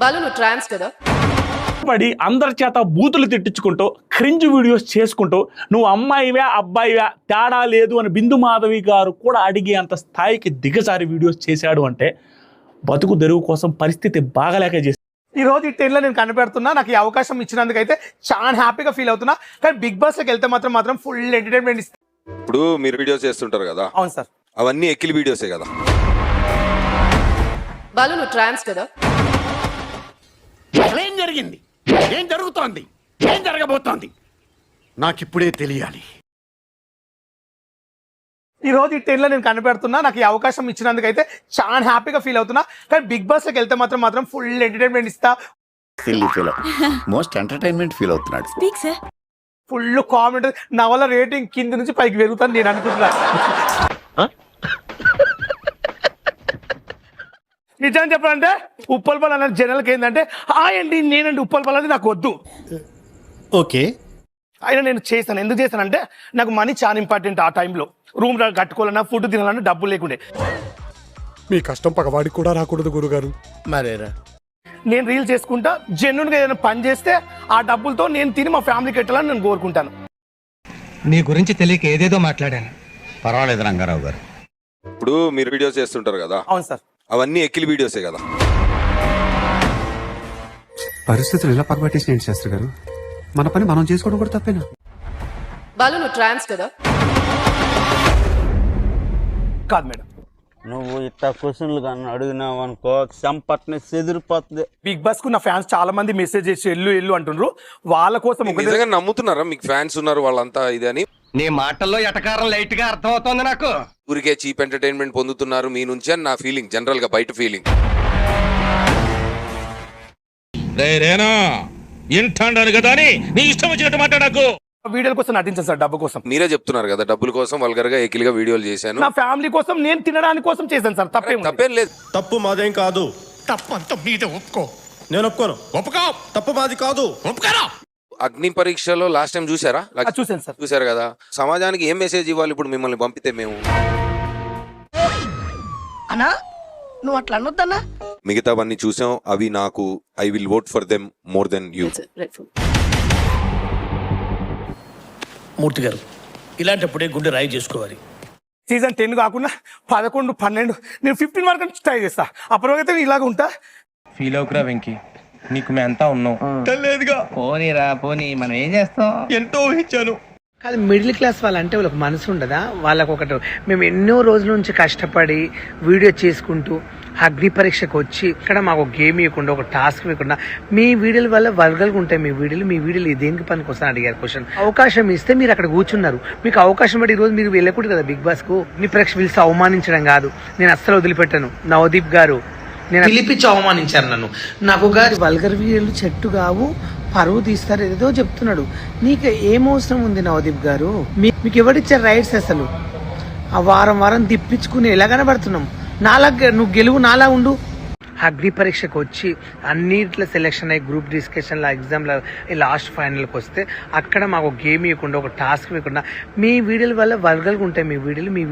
బాలు నువ్వు ట్రాన్స్ కదా? పడి అందరి చేత బూతులు తిట్టించుకుంటూ క్రింజ్ వీడియోస్ చేసుకుంటూ నువ్వు అమ్మాయివే అబ్బాయివే తేడా లేదు అని బిందు మాధవి గారు కూడా అడిగే అంత స్థాయికి దిగజారి వీడియోస్ చేశాడు అంటే బతుకు తెరువు కోసం పరిస్థితి బాగలేక చేసి ఈ రోజు ఈ 10లో నేను కనిపెడుతున్నా. నాకు ఈ అవకాశం ఇచ్చినందుకైతే చాలా హ్యాపీగా ఫీల్ అవుతున్నా. కానీ బిగ్ బాస్ లోకి వెళ్తే మాత్రం ఫుల్ ఎంటర్టైన్మెంట్ ఇస్తుంది. ఇప్పుడు మీరు వీడియోస్ చేస్తుంటారు కదా? అవును సార్. అవన్నీ ఎక్కిలి వీడియోసే కదా? బాలు నువ్వు ట్రాన్స్ కదా? ఏం జరిగింది? ఏం జరుగుతోంది? ఏం జరగబోతోంది? నాకిప్పుడే తెలియాలి. ఈ రోజు ఈ 10లో నేను కనిపెడుతున్నా. నాకు ఈ అవకాశం ఇచ్చినందుకైతే చాలా హ్యాపీగా ఫీల్ అవుతున్నా. కానీ బిగ్ బాస్ లోకి వెళ్తే మాత్రం ఫుల్ ఎంటర్టైన్మెంట్ ఇస్తా. మోస్ట్ ఎంటర్టైన్మెంట్ ఫీల్ అవుతున్నాడు. ఫుల్ కామెంట్ నా వల్ల రేటింగ్ కింద నుంచి పైకి పెరుగుతాను నేను అనుకుంటున్నా. నిజం చెప్పాలంటే ఉప్పల్ అన్న జనాలకి ఏంటంటే ఏంటి నేనండి ఉప్పల్ అనేది నాకు వద్దు. ఓకే, అయినా నేను చేశాను. ఎందుకు చేశానంటే నాకు మనీ చాలా ఇంపార్టెంట్. ఆ టైంలో రూమ్ కట్టుకోవాలన్నా ఫుడ్ తినాలన్నా డబ్బులు లేకుండే. మీ కష్టం పగవాడికి కూడా రాకూడదు గురుగారు. మరేరా నేను రీల్ చేసుకుంటా. జెన్యున్గా ఏదైనా పని చేస్తే ఆ డబ్బులతో నేను తిని మా ఫ్యామిలీకి పెట్టాలని నేను కోరుకుంటాను. నీ గురించి తెలియక ఏదేదో మాట్లాడాను. పర్వాలేదు రంగారావు గారు. ఇప్పుడు మీరు వీడియోస్ చేస్తుంటారు కదా? అవును సార్. అవన్నీ ఎక్కిలి వీడియోసే కదా? పరిస్థితులు ఇలా పగబట్టేసి ఏంటి శాస్త్రి గారు? మన పని మనం చేసుకోవడం కూడా తప్పేనా? బాలు నువ్వు ట్రాన్స్ కదా? కాదు మేడం. నువ్వు ఇట్లా క్వశ్చన్లు కానీ అడిగినావు అనుకో సంపట్ని చెదిరిపోతుంది. బిగ్ బాస్ కు నా ఫ్యాన్స్ చాలా మంది మెసేజ్ చేసి ఎల్లు అంటుండ్రు. వాళ్ళ కోసం నిజంగా నమ్ముతున్నారా మీకు ఫ్యాన్స్ ఉన్నారు వాళ్ళంతా ఇదని? నీ మాటల్లో ఎటకారం లైట్ గా అర్థమవుతోంది నాకు. ఊరికే చీప్ ఎంటర్టైన్మెంట్ పొందుతున్నారు మీ నుంచి అని నా ఫీలింగ్, జనరల్ గా బయట ఫీలింగ్. రేనా ఇంటాను కదా అని నీ ఇష్టం వచ్చినట్టు మాట్లాడకు. వీడియోల కోసం నటించాను సార్, డబ్బు కోసం. మీరే చెప్తున్నారు కదా డబ్బుల కోసం వల్గర్ గా ఎకిలిగా వీడియోలు చేశాను. నా ఫ్యామిలీ కోసం, నేను తినడానికి కోసం చేశాను సార్. తప్పేం లేదు. తప్పు మాదేం కాదు. తప్పంతా మీద ఒప్పుకో. నేను ఒప్పుకోను. ఒప్పుకో. తప్పు మాది కాదు. ఒప్పుకోరా. అగ్ని పరీక్షలో లాస్ట్ టైం చూసారా? చూసాను సార్. చూసారు కదా? సమాజానికి ఏం మెసేజ్ ఇవ్వాలి ఇప్పుడు మిమ్మల్ని పంపితే? మేము అన్నా నువ్వు అట్లా అనొద్దన్నా. మిగతావన్నీ చూసాం. అవి నాకు I will vote for them more than you. Murthy garu, ఇలాంటప్పుడే గుండె రాయి చేసుకోవాలి. సీజన్ 10 కాకుండా 11, 12 నేను 15 వరకు ట్రై చేస్తా. అప్పటివరకు ఇలాగ ఉంటా. ఫీల్ అవుకురా వెంకీ, నీకు మేము అంతా ఉన్నాం. తెలియదుగా పోనీరా పోనీ, మనం ఏం చేస్తాం. ఎంతో ఊహించాను. కాదు, మిడిల్ క్లాస్ వాళ్ళంటే వాళ్ళకి మనసు ఉండదా? వాళ్ళకు ఒకటి మేము ఎన్నో రోజుల నుంచి కష్టపడి వీడియో చేసుకుంటూ అగ్ని పరీక్షకు వచ్చి ఇక్కడ మాకు గేమ్ ఇవ్వకుండా, ఒక టాస్క్ ఇవ్వకుండా, మీ వీడియోల వల్ల వర్గలుగా ఉంటాయి. మీ వీడియోలు దేనికి పనికి వస్తాను అడిగారు క్వశ్చన్. అవకాశం ఇస్తే మీరు అక్కడ కూర్చున్నారు. మీకు అవకాశం బట్టి ఈ రోజు మీరు వెళ్ళకూడదు కదా బిగ్ బాస్ కు. మీ పరీక్ష పిలిచి అవమానించడం కాదు. నేను అస్సలు వదిలిపెట్టాను. నవదీప్ గారు నేను పిలిపించి అవమానించారు నన్ను. నాకు గారి వల్గర్ వీడియోలు చెట్టు కావు, పరువు తీస్తారు ఏదో చెప్తున్నాడు. నీకు ఏమవసరం ఉంది నవదీప్ గారు? మీకు ఎవరిచ్చారు రైట్స్? అసలు ఆ వారం తిప్పించుకుని ఎలా కనబడుతున్నాం? నాలా నువ్వు గెలువు, నాలా ఉండు. అగ్ని పరీక్షకు వచ్చి అన్నిట్లో సెలెక్షన్ అయ్యి గ్రూప్ డిస్కషన్లో ఎగ్జామ్లో లాస్ట్ ఫైనల్కి వస్తే అక్కడ మాకు గేమ్ ఇవ్వకుండా, ఒక టాస్క్ ఇవ్వకుండా, మీ వీడియోల వల్ల వర్గలుగా ఉంటాయి. మీ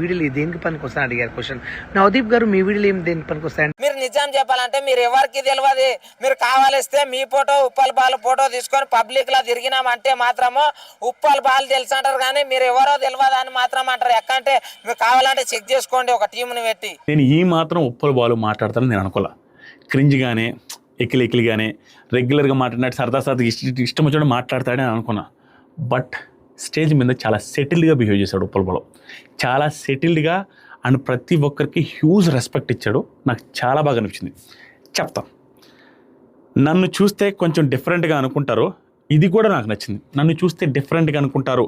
వీడియోలు దేనికి పనికి వస్తాను అడిగారు క్వశ్చన్. నవదీప్ గారు మీ వీడియోలు ఏం దేనికి పనికి వస్తాయి? మీరు నిజం చెప్పాలంటే మీరు ఎవరికి తెలియదు. మీరు కావాలిస్తే మీ ఫోటో ఉప్పల్ బాల్ ఫోటో తీసుకొని పబ్లిక్ లా తిరిగినామంటే మాత్రము ఉప్పల్ బాల్ తెలుసు అంటారు, కానీ మీరు ఎవరో తెలియదు అని మాత్రం అంటారు. ఎక్కంటే మీరు కావాలంటే చెక్ చేసుకోండి ఒక టీంని పెట్టి. నేను ఈ మాత్రం ఉప్పల బాలు మాట్లాడతానని నేను అనుకోలే. క్రింజ్గానే ఎక్కిలిగానే రెగ్యులర్గా మాట్లాడినట్టు సరదా ఇష్టం వచ్చినట్టు మాట్లాడతాడని అనుకున్నా. బట్ స్టేజ్ మీద చాలా సెటిల్డ్గా బిహేవ్ చేశాడు ఉప్పల బాలు. చాలా సెటిల్డ్గా అండ్ ప్రతి ఒక్కరికి హ్యూజ్ రెస్పెక్ట్ ఇచ్చాడు. నాకు చాలా బాగా అనిపించింది. చెప్తాం, నన్ను చూస్తే కొంచెం డిఫరెంట్గా అనుకుంటారు. ఇది కూడా నాకు నచ్చింది. నన్ను చూస్తే డిఫరెంట్గా అనుకుంటారు,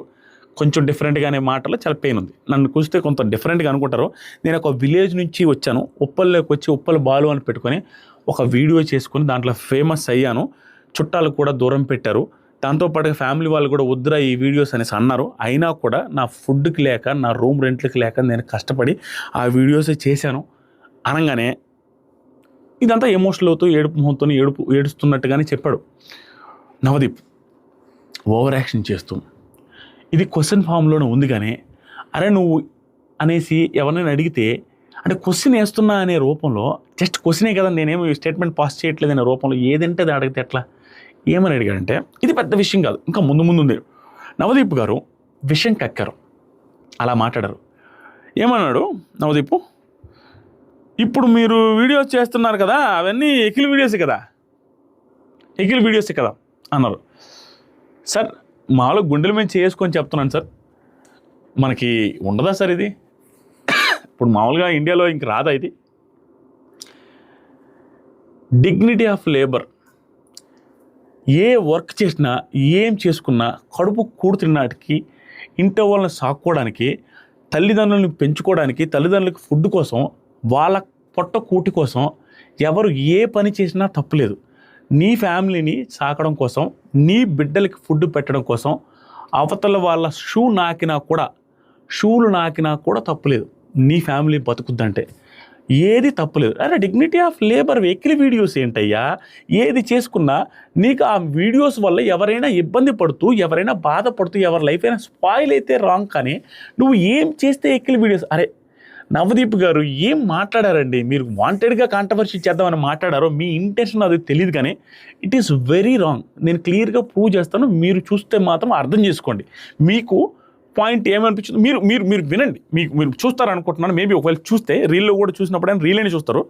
కొంచెం డిఫరెంట్గా అనే మాటలో చాలా పెయిన్ ఉంది. నన్ను చూస్తే కొంత డిఫరెంట్గా అనుకుంటారు. నేను ఒక విలేజ్ నుంచి వచ్చాను, ఉప్పల్లోకి వచ్చి ఉప్పల్ బాలు అని పెట్టుకొని ఒక వీడియో చేసుకొని దాంట్లో ఫేమస్ అయ్యాను. చుట్టాలు కూడా దూరం పెట్టారు. దాంతోపాటుగా ఫ్యామిలీ వాళ్ళు కూడా వద్దురా ఈ వీడియోస్ అనేసి అన్నారు. అయినా కూడా నా ఫుడ్కి లేక, నా రూమ్ రెంట్లకి లేక నేను కష్టపడి ఆ వీడియోస్ చేశాను అనగానే ఇదంతా ఎమోషనల్ అవుతూ ఏడుస్తున్నట్టుగానే చెప్పాడు నవదీప్. ఓవర్ యాక్షన్ చేస్తూ ఇది క్వశ్చన్ ఫామ్లోనే ఉంది. కానీ అరే నువ్వు అనేసి ఎవరినైనా అడిగితే అంటే క్వశ్చన్ వేస్తున్నా అనే రూపంలో జస్ట్ క్వశ్చనే కదా, నేనేమి స్టేట్మెంట్ పాస్ చేయట్లేదు అనే రూపంలో ఏదంటే అది అడిగితే ఎట్లా, ఏమని అడిగాడంటే ఇది పెద్ద విషయం కాదు, ఇంకా ముందు ఉంది. నవదీప్ గారు విషయం కక్కారు, అలా మాట్లాడారు. ఏమన్నాడు నవదీప్, ఇప్పుడు మీరు వీడియోస్ చేస్తున్నారు కదా అవన్నీ ఎకిల్ వీడియోసే కదా అన్నారు. సార్ మామూలుగా గుండెల మీద చేసుకొని చెప్తున్నాను సార్, మనకి ఉండదా సార్ ఇది? ఇప్పుడు మామూలుగా ఇండియాలో ఇంక రాదా ఇది? Dignity of labour, A work చేసినా ఏం చేసుకున్నా కడుపు కూడుతున్నటికి, ఇంట్లో వాళ్ళని సాక్కోవడానికి, తల్లిదండ్రులను పెంచుకోవడానికి, తల్లిదండ్రులకి ఫుడ్ కోసం, వాళ్ళ పొట్ట కూటి కోసం ఎవరు ఏ పని చేసినా తప్పులేదు. నీ ఫ్యామిలీని సాకడం కోసం, నీ బిడ్డలకి ఫుడ్ పెట్టడం కోసం, అవతల వాళ్ళ షూలు నాకినా కూడా తప్పులేదు. నీ ఫ్యామిలీ బతుకుద్దంటే ఏది తప్పులేదు. అరే డిగ్నిటీ ఆఫ్ లేబర్ వెకిలి వీడియోస్ ఏంటయ్యా? ఏది చేసుకున్నా నీకు ఆ వీడియోస్ వల్ల ఎవరైనా ఇబ్బంది పడుతూ, ఎవరైనా బాధపడుతూ, ఎవరి లైఫ్ అయినా స్పాయిల్ అయితే రాంగ్, కానీ నువ్వు ఏం చేస్తే ఎక్కిలి వీడియోస్? అరే నవదీప్ గారు ఏం మాట్లాడారండి? మీరు వాంటెడ్గా కాంట్రవర్సీ చేద్దామని మాట్లాడారో, మీ ఇంటెన్షన్ అది తెలియదు, కానీ ఇట్ ఈస్ వెరీ రాంగ్. నేను క్లియర్గా ప్రూవ్ చేస్తాను, మీరు చూస్తే మాత్రం అర్థం చేసుకోండి. మీకు పాయింట్ ఏమనిపించింది మీరు మీరు మీరు వినండి, మీరు చూస్తారనుకుంటున్నాను. మేబీ ఒకవేళ చూస్తే రీల్లో కూడా చూసినప్పుడైనా రీల్ని చూస్తారు.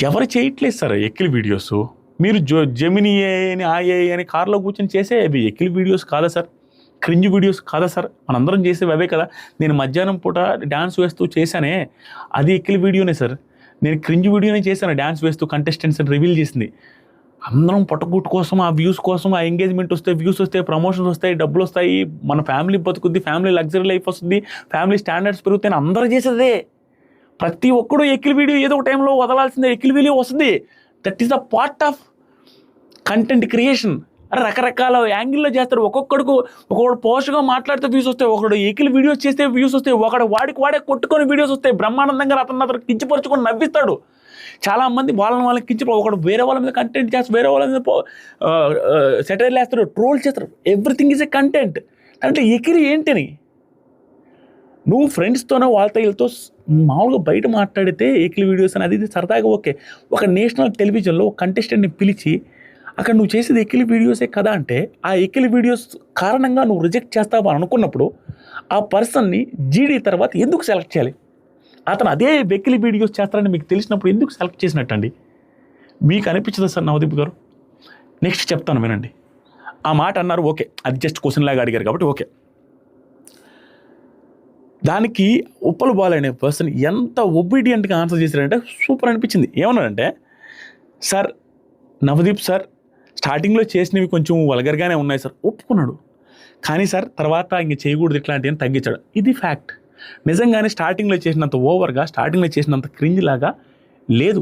ఎవరు చేయట్లేదు సార్ ఎక్కిలి వీడియోస్. మీరు జెమినీ అని అని కార్లో కూర్చొని చేసే అవి ఎక్కిలి వీడియోస్ కాదా సార్? క్రింజ్ వీడియోస్ కాదా సార్? మనందరం చేసేవి అవే కదా. నేను మధ్యాహ్నం పూట డ్యాన్స్ వేస్తూ చేశానే, అది ఎక్కిలి వీడియోనే సార్. నేను క్రింజ్ వీడియోనే చేశాను, డ్యాన్స్ వేస్తూ కంటెస్టెంట్స్ని రివీల్ చేసింది. అందరం పట్టుకుట్టు కోసం, ఆ వ్యూస్ కోసం, ఆ ఎంగేజ్మెంట్ వస్తే, వ్యూస్ వస్తాయి, ప్రమోషన్స్ వస్తాయి, డబ్బులు వస్తాయి, మన ఫ్యామిలీ బతుకుద్ది, ఫ్యామిలీ లగ్జరీ లైఫ్ వస్తుంది, ఫ్యామిలీ స్టాండర్డ్స్ పెరుగుతాయని అందరూ చేసేదే. ప్రతి ఒక్కడు ఎక్కిలి వీడియో ఏదో ఒక టైంలో వదలాల్సిందే, ఎక్కిలి వీడియో వస్తుంది. That is the part of content creation. అరే రకరకాల యాంగిల్లో చేస్తారు. ఒక్కొక్కడు పోస్ట్గా మాట్లాడితే వ్యూస్ వస్తాయి, ఒకడు ఎక్కిలి వీడియోస్ చేస్తే వ్యూస్ వస్తాయి, ఒకడు వాడే కొట్టుకొని వీడియోస్ వస్తాయి, బ్రహ్మానందంగా అతను కించపరుచుకొని నవ్విస్తాడు. చాలామంది వాళ్ళని ఒకడు వేరే వాళ్ళ మీద కంటెంట్ చేస్తారు, వేరే వాళ్ళ మీద సెటైర్లు వేస్తారు, ట్రోల్ చేస్తారు. Everything is a content. అంటే ఎకిరి ఏంటని నువ్వు ఫ్రెండ్స్తోనో వాళ్ళతో వీళ్ళతో మామూలుగా బయట మాట్లాడితే ఎకిలి వీడియోస్ అని అది సరదాగా ఓకే. ఒక నేషనల్ టెలివిజన్లో ఒక కంటెస్టెంట్ని పిలిచి అక్కడ నువ్వు చేసేది ఎకిలి వీడియోసే కదా అంటే, ఆ ఎకిలి వీడియోస్ కారణంగా నువ్వు రిజెక్ట్ చేస్తావు అని అనుకున్నప్పుడు ఆ పర్సన్ని జీడీ తర్వాత ఎందుకు సెలెక్ట్ చేయాలి? అతను అదే వెకిలి వీడియోస్ చేస్తారని మీకు తెలిసినప్పుడు ఎందుకు సెలెక్ట్ చేసినట్టండి? మీకు అనిపించదు సార్ నవదీప్ గారు? నెక్స్ట్ చెప్తాను వినండి. ఆ మాట అన్నారు, ఓకే, అది జస్ట్ క్వశ్చన్ లాగా అడిగారు కాబట్టి ఓకే. దానికి ఉప్పల్ బాల్ అనే పర్సన్ ఎంత ఒబీడియంట్గా ఆన్సర్ చేశారంటే సూపర్ అనిపించింది. ఏమన్నాడంటే, సార్ నవదీప్ సార్ స్టార్టింగ్లో చేసినవి కొంచెం వల్గర్గానే ఉన్నాయి సార్, ఒప్పుకున్నాడు. కానీ సార్ తర్వాత ఇంక చేయకూడదు ఇట్లాంటివి అని తగ్గించాడు. ఇది ఫ్యాక్ట్. నిజంగానే స్టార్టింగ్లో చేసినంత ఓవర్గా, స్టార్టింగ్లో చేసినంత క్రింజ్ లాగా లేదు.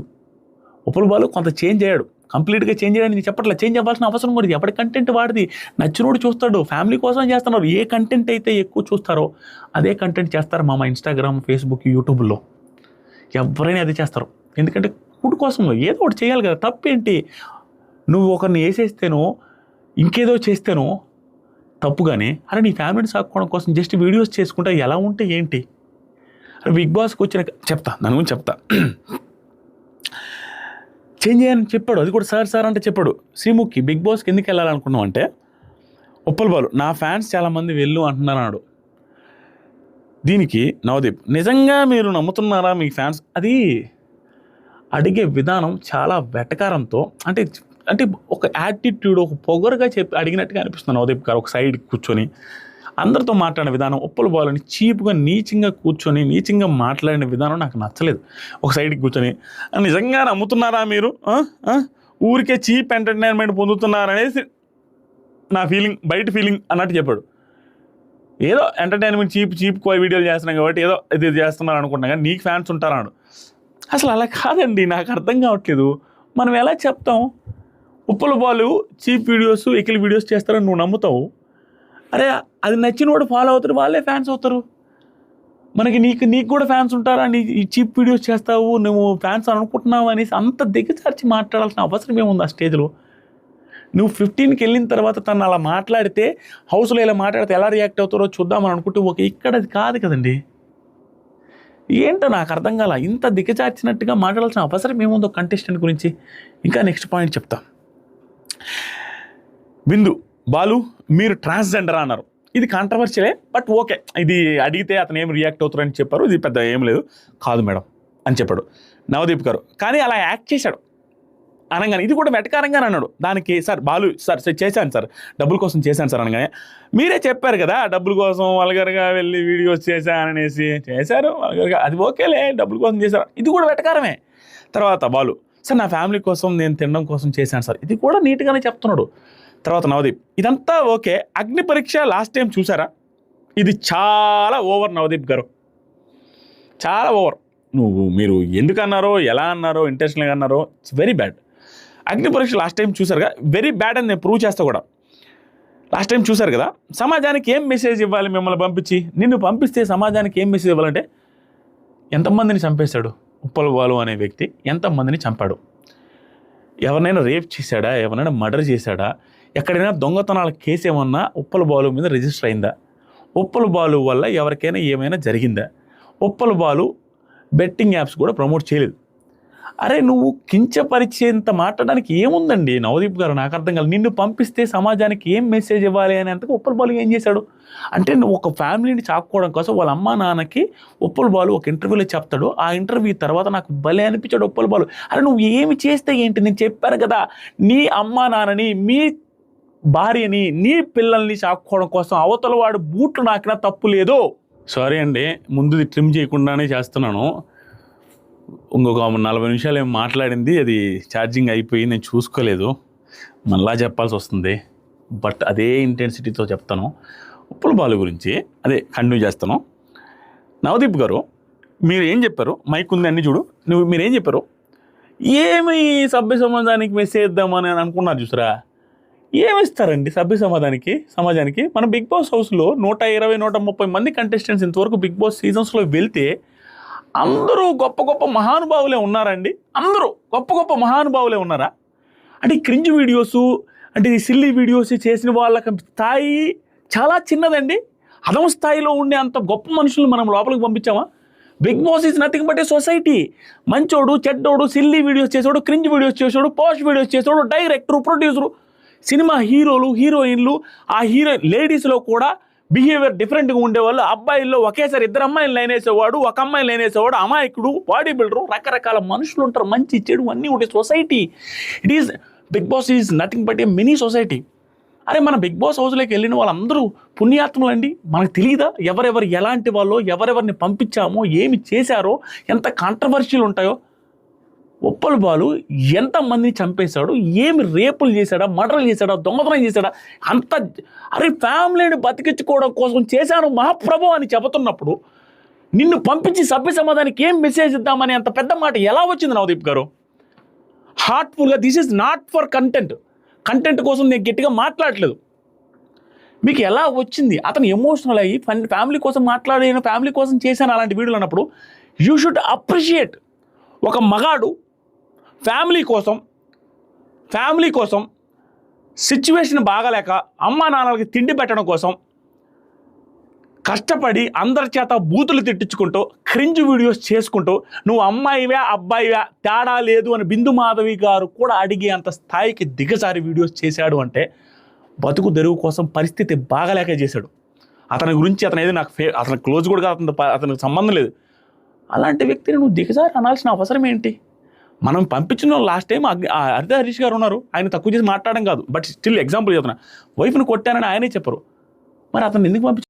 ఉప్పల్ బాలు కొంత చేంజ్ అయ్యాడు, కంప్లీట్గా చేంజ్ అయ్యాడు. నేను చెప్పట్లేదు, చేంజ్ అవ్వాల్సిన అవసరం కూడా. ఎవరి కంటెంట్ వాడిది, నచ్చినోడు చూస్తాడు, ఫ్యామిలీ కోసం చేస్తున్నారు. ఏ కంటెంట్ అయితే ఎక్కువ చూస్తారో అదే కంటెంట్ చేస్తారు మా ఇన్స్టాగ్రామ్, ఫేస్బుక్, యూట్యూబ్లో ఎవరైనా అదే చేస్తారు. ఎందుకంటే ఫుడ్ కోసం ఏదో ఒకటి చేయాలి కదా. తప్పేంటి? నువ్వు ఒకరిని వేసేస్తేనో ఇంకేదో చేస్తేనో తప్పు, కానీ అరే నీ ఫ్యామిలీని సాక్కోవడం కోసం జస్ట్ వీడియోస్ చేసుకుంటే ఎలా ఉంటే ఏంటి? అరే బిగ్ బాస్కి వచ్చిన దాని గురించి చెప్తా. చేంజ్ చేయని చెప్పాడు, అది కూడా సార్ అంటే చెప్పాడు. శ్రీముఖి బిగ్ బాస్కి ఎందుకు వెళ్ళాలనుకున్నాం అంటే, ఉప్పల్ బాలు నా ఫ్యాన్స్ చాలామంది వెళ్ళు అంటున్నాడు. దీనికి నవదీప్, నిజంగా మీరు నమ్ముతున్నారా మీ ఫ్యాన్స్? అది అడిగే విధానం చాలా వెటకారంతో, అంటే ఒక యాటిట్యూడ్, ఒక పొగరుగా చెప్పి అడిగినట్టుగా అనిపిస్తుంది నవదీప్ గారు. ఒక సైడ్ కూర్చొని అందరితో మాట్లాడిన విధానం, ఉప్పల్ బాలుని చీప్గా నీచంగా మాట్లాడిన విధానం నాకు నచ్చలేదు. ఒక సైడ్కి కూర్చొని నిజంగా నమ్ముతున్నారా మీరు, ఊరికే చీప్ ఎంటర్టైన్మెంట్ పొందుతున్నారనేసి నా ఫీలింగ్, బయట ఫీలింగ్ అన్నట్టు చెప్పాడు. ఏదో ఎంటర్టైన్మెంట్ చీప్ వీడియోలు చేస్తున్నాం కాబట్టి ఏదో ఇది చేస్తున్నారు అనుకుంటున్నా, కానీ నీకు ఫ్యాన్స్ ఉంటారన్నాడు. అసలు అలా కాదండి, నాకు అర్థం కావట్లేదు. మనం ఎలా చెప్తాం? ఉప్పల్ బాలు చీప్ వీడియోస్, ఎకిలి వీడియోస్ చేస్తారని నువ్వు నమ్ముతావు. అరే అది నచ్చిన వాడు ఫాలో అవుతారు, వాళ్ళే ఫ్యాన్స్ అవుతారు. మనకి నీకు కూడా ఫ్యాన్స్ ఉంటారా? నీ ఈ చీప్ వీడియోస్ చేస్తావు, నువ్వు ఫ్యాన్స్ అనుకుంటున్నావు అనేసి అంత దిగజార్చి మాట్లాడాల్సిన అవసరం ఏముంది ఆ స్టేజ్లో? నువ్వు 15కి వెళ్ళిన తర్వాత తను అలా మాట్లాడితే, హౌస్లో ఇలా మాట్లాడితే ఎలా రియాక్ట్ అవుతారో చూద్దామని అనుకుంటే ఓకే. ఇక్కడ అది కాదు కదండి. ఏంటో నాకు అర్థం కాల, ఇంత దిగజార్చినట్టుగా మాట్లాడాల్సిన అవసరం ఏముందో కంటెస్టెంట్ గురించి. ఇంకా నెక్స్ట్ పాయింట్ చెప్తా. బిందు, బాలు మీరు ట్రాన్స్జెండర్ అన్నారు. ఇది కాంట్రవర్షియలే, బట్ ఓకే. ఇది అడిగితే అతను ఏం రియాక్ట్ అవుతారని చెప్పారు. ఇది పెద్ద ఏం లేదు, కాదు మేడం అని చెప్పాడు నవదీప్ గారు. కానీ అలా యాక్ట్ చేశాడు అనగానే, ఇది కూడా వెటకారంగానే అన్నాడు. దానికి సార్ బాలు సార్ చేశాను సార్, డబ్బుల కోసం చేశాను సార్ అనగానే, మీరే చెప్పారు కదా డబ్బుల కోసం వల్గర్గా వెళ్ళి వీడియోస్ చేశాననేసి. చేశారు వల్గర్గా, అది ఓకేలే, డబ్బుల కోసం చేశారు, ఇది కూడా వెటకారమే. తర్వాత బాలు, సార్ నా ఫ్యామిలీ కోసం నేను తినడం కోసం చేశాను సార్, ఇది కూడా నీట్గానే చెప్తున్నాడు. తర్వాత నవదీప్, ఇదంతా ఓకే. అగ్ని పరీక్ష లాస్ట్ టైం చూసారా, ఇది చాలా ఓవర్ నవదీప్ గారు, చాలా ఓవర్. మీరు ఎందుకు అన్నారో, ఎలా అన్నారో, ఇంటెన్షనల్గా అన్నారో, ఇట్స్ వెరీ బ్యాడ్. అగ్ని పరీక్ష లాస్ట్ టైం చూసారుగా, వెరీ బ్యాడ్ అని నేను ప్రూవ్ చేస్తా కూడా. లాస్ట్ టైం చూసారు కదా, సమాజానికి ఏం మెసేజ్ ఇవ్వాలి మిమ్మల్ని పంపించి? నిన్ను పంపిస్తే సమాజానికి ఏం మెసేజ్ ఇవ్వాలంటే, ఎంతమందిని చంపేశాడు ఉప్పల్ బాలు అనే వ్యక్తి, ఎంతమందిని చంపాడు, ఎవరినైనా రేప్ చేశాడా, ఎవరైనా మర్డర్ చేశాడా, ఎక్కడైనా దొంగతనాల కేసు ఏమన్నా ఉప్పల్ బాలు మీద రిజిస్టర్ అయిందా, ఉప్పల్ బాలు వల్ల ఎవరికైనా ఏమైనా జరిగిందా, ఉప్పల్ బాలు బెట్టింగ్ యాప్స్ కూడా ప్రమోట్ చేయలేదు. అరే నువ్వు కించపరిచేంత మాట్లాడడానికి ఏముందండి నవదీప్ గారు, నాకు అర్థం కాదు. నిన్ను పంపిస్తే సమాజానికి ఏం మెసేజ్ ఇవ్వాలి అని అంతగా ఉప్పల్ బాలు ఏం చేశాడు అంటే, నువ్వు ఒక ఫ్యామిలీని చాక్కోవడం కోసం వాళ్ళ అమ్మా నాన్నకి ఉప్పల్ బాలు ఒక ఇంటర్వ్యూలో చెప్తాడు. ఆ ఇంటర్వ్యూ తర్వాత నాకు భలే అనిపించాడు ఉప్పల్ బాలు. అరే నువ్వు ఏమి చేస్తే ఏంటి, నేను చెప్పాను కదా, నీ అమ్మా నాన్నని, మీ భార్యని, నీ పిల్లల్ని చాక్కోవడం కోసం అవతల వాడు బూట్లు నాకినా తప్పు లేదు. సారీ అండి, ముందు ట్రిమ్ చేయకుండానే చేస్తున్నాను. ఇంకొక 40 నిమిషాలు ఏం మాట్లాడింది, అది ఛార్జింగ్ అయిపోయి నేను చూసుకోలేదు, మళ్ళా చెప్పాల్సి వస్తుంది. బట్ అదే ఇంటెన్సిటీతో చెప్తాను ఉప్పల్ బాలు గురించి, అదే కంటిన్యూ చేస్తాను. నవదీప్ గారు మీరు ఏం చెప్పారు, మైక్ ఉంది అన్ని చూడు, మీరేం చెప్పారు, ఏమి సభ్య సమాజానికి మెసేజ్ ఇద్దామని అనుకున్నారు చూసారా, ఏమిస్తారండి సభ్య సమాజానికి? మన బిగ్ బాస్ హౌస్లో 120-130 మంది కంటెస్టెంట్స్ ఇంతవరకు బిగ్ బాస్ సీజన్స్లో వెళ్తే అందరూ గొప్ప గొప్ప మహానుభావులే ఉన్నారండి. అందరూ గొప్ప గొప్ప మహానుభావులే ఉన్నారా? అంటే క్రింజ్ వీడియోసు, అంటే సిల్లీ వీడియోస్ చేసిన వాళ్ళకి స్థాయి చాలా చిన్నదండి. అదం స్థాయిలో ఉండే అంత గొప్ప మనుషులు మనం లోపలికి పంపించామా? Big Boss is nothing but a society. మంచోడు, చెడ్డోడు, సిల్లీ వీడియోస్ చేసాడు, క్రింజ్ వీడియోస్ చేసాడు, పోస్ట్ వీడియోస్ చేసాడు, డైరెక్టరు, ప్రొడ్యూసరు, సినిమా హీరోలు, హీరోయిన్లు, ఆ లేడీస్లో కూడా బిహేవియర్ డిఫరెంట్గా ఉండేవాళ్ళు. అబ్బాయిల్లో ఒకేసారి 2 అమ్మాయిలు లైన్ వేసేవాడు, 1 అమ్మాయిని లైన్ వేసేవాడు, అమాయకుడు, బాడీ బిల్డరు, రకరకాల మనుషులు ఉంటారు, మంచి చెడు అన్నీ ఉండే society. Bigg Boss is nothing but a mini society. అరే మన బిగ్ బాస్ హౌస్లోకి వెళ్ళిన వాళ్ళందరూ పుణ్యాత్ములు అండి. మనకు తెలియదా ఎవరెవరు ఎలాంటి వాళ్ళో, ఎవరెవరిని పంపించామో, ఏమి చేశారో, ఎంత కాంట్రవర్షియల్ ఉంటాయో? ఉప్పల్ బాలు ఎంతమందిని చంపేశాడు, ఏమి రేపులు చేశాడా, మర్డర్లు చేశాడా, దొంగతనం చేశాడా, అంత అరే ఫ్యామిలీని బతికించుకోవడం కోసం చేశాను మహాప్రభు అని చెబుతున్నప్పుడు నిన్ను పంపించి సభ్య సమాజానికి ఏం మెసేజ్ ఇద్దామని అంత పెద్ద మాట ఎలా వచ్చింది నవదీప్ గారు? హార్ట్ఫుల్గా, this is not for content కోసం నేను గట్టిగా మాట్లాడలేదు. మీకు ఎలా వచ్చింది? అతను ఎమోషనల్ అయ్యి ఫ్యామిలీ కోసం మాట్లాడాను, ఫ్యామిలీ కోసం చేశాను అలాంటి వీడియోలు అన్నప్పుడు యూ షుడ్ అప్రిషియేట్. ఒక మగాడు ఫ్యామిలీ కోసం సిచ్యువేషన్ బాగాలేక అమ్మా నాన్నలకి తిండి పెట్టడం కోసం కష్టపడి అందరి చేత బూతులు తిట్టించుకుంటూ క్రింజ్ వీడియోస్ చేసుకుంటూ నువ్వు అమ్మాయివా అబ్బాయివా తేడా లేదు అని బిందు మాధవి గారు కూడా అడిగే అంత స్థాయికి దిగజారి వీడియోస్ చేశాడు అంటే బతుకు తెరువు కోసం పరిస్థితి బాగాలేక చేశాడు. అతని గురించి అతను ఏదో నాకు అతను క్లోజ్ కూడా అతనికి సంబంధం లేదు. అలాంటి వ్యక్తిని నువ్వు దిగజారి అనాల్సిన అవసరం ఏంటి? మనం పంపించిన లాస్ట్ టైం హరిత హరీష్ గారు ఉన్నారు, ఆయన తక్కువ చేసి మాట్లాడడం కాదు, బట్ స్టిల్ ఎగ్జాంపుల్ చెప్తున్నా, వైఫ్ని కొట్టానని ఆయనే చెప్పరు, మరి అతను ఎందుకు పంపించారు?